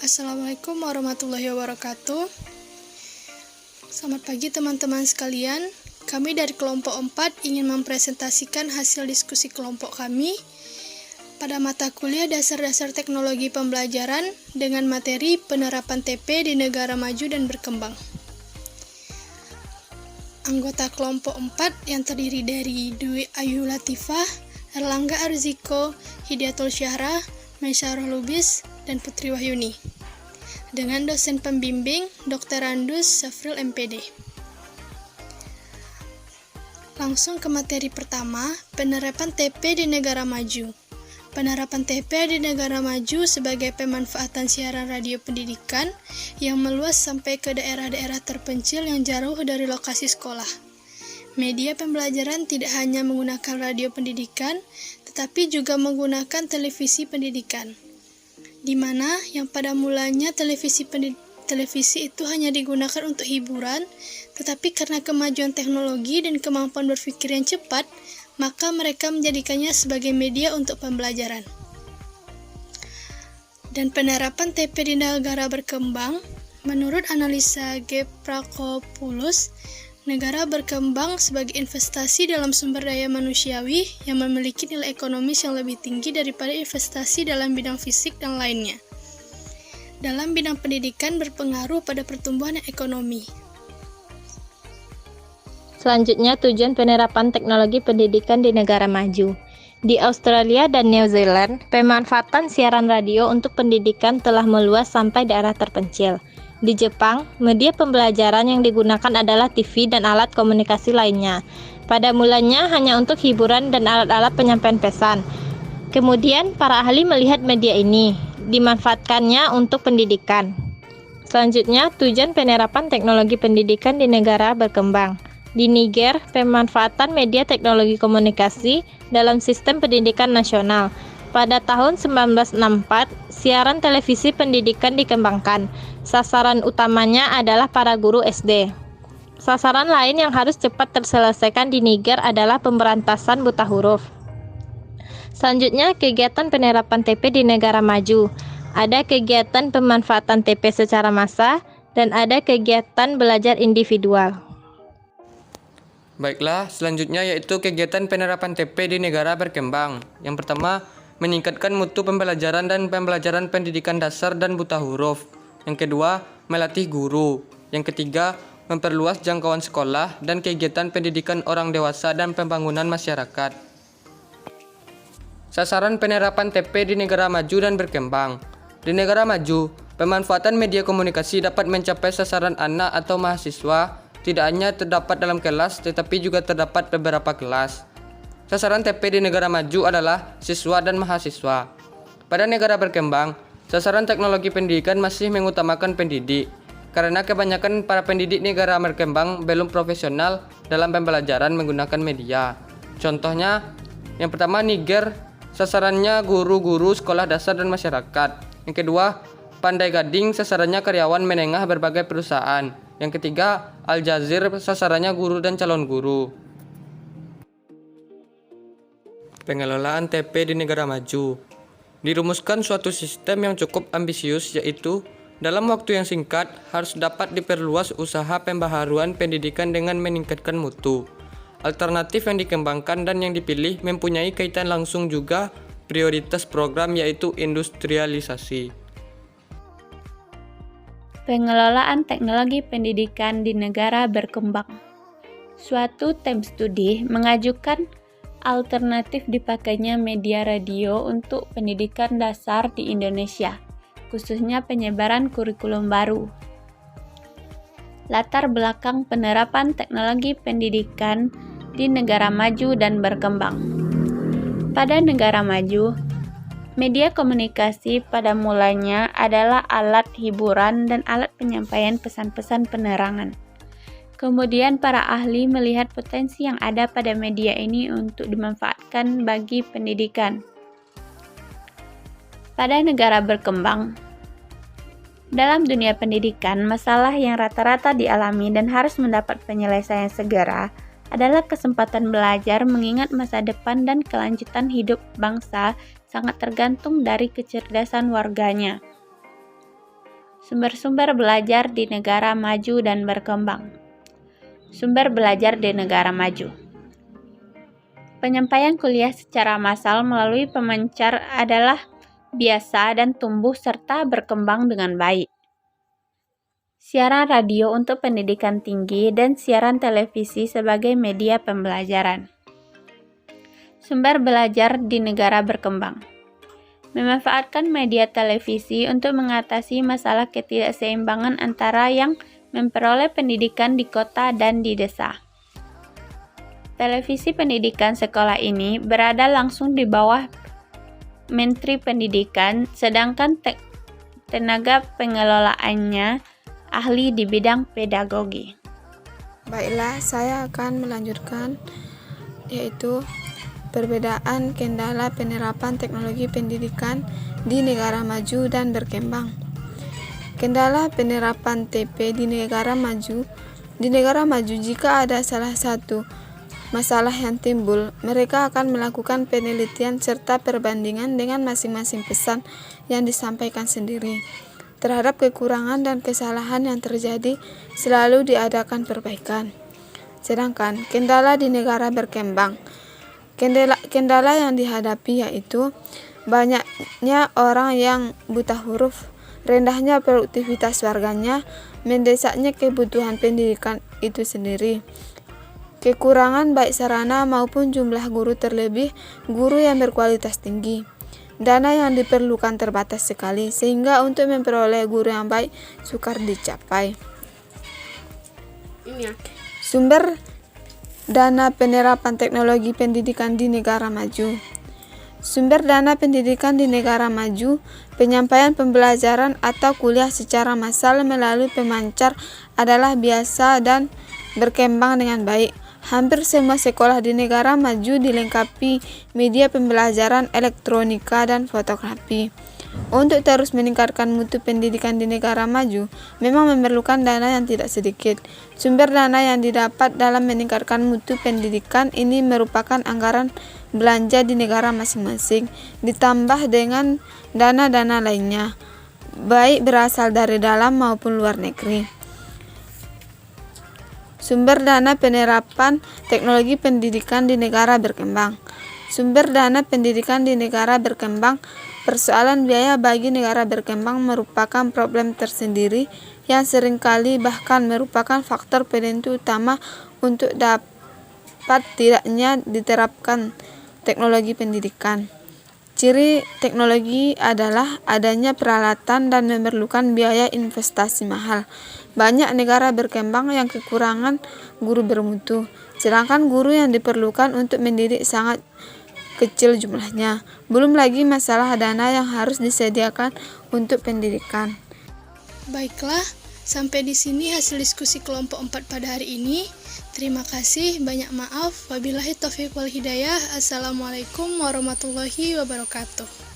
Assalamualaikum warahmatullahi wabarakatuh. Selamat pagi teman-teman sekalian. Kami dari kelompok 4 ingin mempresentasikan hasil diskusi kelompok kami pada mata kuliah dasar-dasar teknologi pembelajaran dengan materi penerapan TP di negara maju dan berkembang. Anggota kelompok 4 yang terdiri dari Dwi Ayu Latifah, Erlangga Arziko, Hidayatul Syahra, Maisyarah Lubis, dan Putri Wahyuni. Dengan dosen pembimbing Dr. Randus Safril MPD. Langsung ke materi pertama, penerapan TP di negara maju. Penerapan TP di negara maju sebagai pemanfaatan siaran radio pendidikan yang meluas sampai ke daerah-daerah terpencil yang jauh dari lokasi sekolah. Media pembelajaran tidak hanya menggunakan radio pendidikan, tetapi juga menggunakan televisi pendidikan, di mana yang pada mulanya televisi itu hanya digunakan untuk hiburan, tetapi karena kemajuan teknologi dan kemampuan berpikir yang cepat, maka mereka menjadikannya sebagai media untuk pembelajaran. Dan penerapan TP di negara berkembang, menurut analisa G. Prakopoulos, negara berkembang sebagai investasi dalam sumber daya manusiawi yang memiliki nilai ekonomis yang lebih tinggi daripada investasi dalam bidang fisik dan lainnya. Dalam bidang pendidikan berpengaruh pada pertumbuhan ekonomi. Selanjutnya, tujuan penerapan teknologi pendidikan di negara maju. Di Australia dan New Zealand, pemanfaatan siaran radio untuk pendidikan telah meluas sampai daerah terpencil. Di Jepang, media pembelajaran yang digunakan adalah TV dan alat komunikasi lainnya. Pada mulanya hanya untuk hiburan dan alat-alat penyampaian pesan. Kemudian, para ahli melihat media ini dimanfaatkannya untuk pendidikan. Selanjutnya, tujuan penerapan teknologi pendidikan di negara berkembang. Di Niger, pemanfaatan media teknologi komunikasi dalam sistem pendidikan nasional. Pada tahun 1964, siaran televisi pendidikan dikembangkan. Sasaran utamanya adalah para guru SD. Sasaran lain yang harus cepat terselesaikan di Niger adalah pemberantasan buta huruf. Selanjutnya, kegiatan penerapan TP di negara maju. Ada kegiatan pemanfaatan TP secara massal dan ada kegiatan belajar individual. Baiklah, selanjutnya yaitu kegiatan penerapan TP di negara berkembang. Yang pertama, meningkatkan mutu pembelajaran dan pembelajaran pendidikan dasar dan buta huruf. Yang kedua, melatih guru. Yang ketiga, memperluas jangkauan sekolah dan kegiatan pendidikan orang dewasa dan pembangunan masyarakat. Sasaran penerapan TP di negara maju dan berkembang. Di negara maju, pemanfaatan media komunikasi dapat mencapai sasaran anak atau mahasiswa, tidak hanya terdapat dalam kelas, tetapi juga terdapat beberapa kelas. Sasaran TP di negara maju adalah siswa dan mahasiswa. Pada negara berkembang, sasaran teknologi pendidikan masih mengutamakan pendidik, karena kebanyakan para pendidik negara berkembang belum profesional dalam pembelajaran menggunakan media. Contohnya, yang pertama Niger, sasarannya guru-guru sekolah dasar dan masyarakat. Yang kedua, Pandai Gading, sasarannya karyawan menengah berbagai perusahaan. Yang ketiga, Aljazeera, sasarannya guru dan calon guru. Pengelolaan TP di negara maju. Dirumuskan suatu sistem yang cukup ambisius, yaitu dalam waktu yang singkat harus dapat diperluas usaha pembaharuan pendidikan dengan meningkatkan mutu. Alternatif yang dikembangkan dan yang dipilih mempunyai kaitan langsung juga prioritas program, yaitu industrialisasi. Pengelolaan teknologi pendidikan di negara berkembang. Suatu tim studi mengajukan alternatif dipakainya media radio untuk pendidikan dasar di Indonesia, khususnya penyebaran kurikulum baru. Latar belakang penerapan teknologi pendidikan di negara maju dan berkembang. Pada negara maju, media komunikasi pada mulanya adalah alat hiburan dan alat penyampaian pesan-pesan penerangan. Kemudian para ahli melihat potensi yang ada pada media ini untuk dimanfaatkan bagi pendidikan. Pada negara berkembang, dalam dunia pendidikan, masalah yang rata-rata dialami dan harus mendapat penyelesaian segera adalah kesempatan belajar, mengingat masa depan dan kelanjutan hidup bangsa sangat tergantung dari kecerdasan warganya. Sumber-sumber belajar di negara maju dan berkembang. Sumber belajar di negara maju. Penyampaian kuliah secara massal melalui pemancar adalah biasa dan tumbuh serta berkembang dengan baik. Siaran radio untuk pendidikan tinggi dan siaran televisi sebagai media pembelajaran. Sumber belajar di negara berkembang. Memanfaatkan media televisi untuk mengatasi masalah ketidakseimbangan antara yang memperoleh pendidikan di kota dan di desa. Televisi pendidikan sekolah ini berada langsung di bawah Menteri Pendidikan, sedangkan tenaga pengelolaannya ahli di bidang pedagogi. Baiklah, saya akan melanjutkan, yaitu perbedaan kendala penerapan teknologi pendidikan di negara maju dan berkembang. Kendala penerapan TP di negara maju. Di negara maju, jika ada salah satu masalah yang timbul, mereka akan melakukan penelitian serta perbandingan dengan masing-masing pesan yang disampaikan sendiri. Terhadap kekurangan dan kesalahan yang terjadi, selalu diadakan perbaikan. Sedangkan kendala di negara berkembang. Kendala yang dihadapi yaitu banyaknya orang yang buta huruf, rendahnya produktivitas warganya, mendesaknya kebutuhan pendidikan itu sendiri, kekurangan baik sarana maupun jumlah guru, terlebih guru yang berkualitas tinggi. Dana yang diperlukan terbatas sekali, sehingga untuk memperoleh guru yang baik sukar dicapai. Sumber dana penerapan teknologi pendidikan di negara maju. Sumber dana pendidikan di negara maju, penyampaian pembelajaran atau kuliah secara massal melalui pemancar adalah biasa dan berkembang dengan baik. Hampir semua sekolah di negara maju dilengkapi media pembelajaran elektronika dan fotografi. Untuk terus meningkatkan mutu pendidikan di negara maju, memang memerlukan dana yang tidak sedikit. Sumber dana yang didapat dalam meningkatkan mutu pendidikan ini merupakan anggaran belanja di negara masing-masing, ditambah dengan dana-dana lainnya, baik berasal dari dalam maupun luar negeri. Sumber dana penerapan teknologi pendidikan di negara berkembang. Sumber dana pendidikan di negara berkembang. Persoalan biaya bagi negara berkembang merupakan problem tersendiri yang seringkali bahkan merupakan faktor penentu utama untuk dapat tidaknya diterapkan teknologi pendidikan. Ciri teknologi adalah adanya peralatan dan memerlukan biaya investasi mahal. Banyak negara berkembang yang kekurangan guru bermutu, sedangkan guru yang diperlukan untuk mendidik sangat kecil jumlahnya. Belum lagi masalah dana yang harus disediakan untuk pendidikan. Baiklah, sampai di sini hasil diskusi kelompok 4 pada hari ini. Terima kasih, banyak maaf. Wabillahi taufiq wal hidayah. Assalamualaikum warahmatullahi wabarakatuh.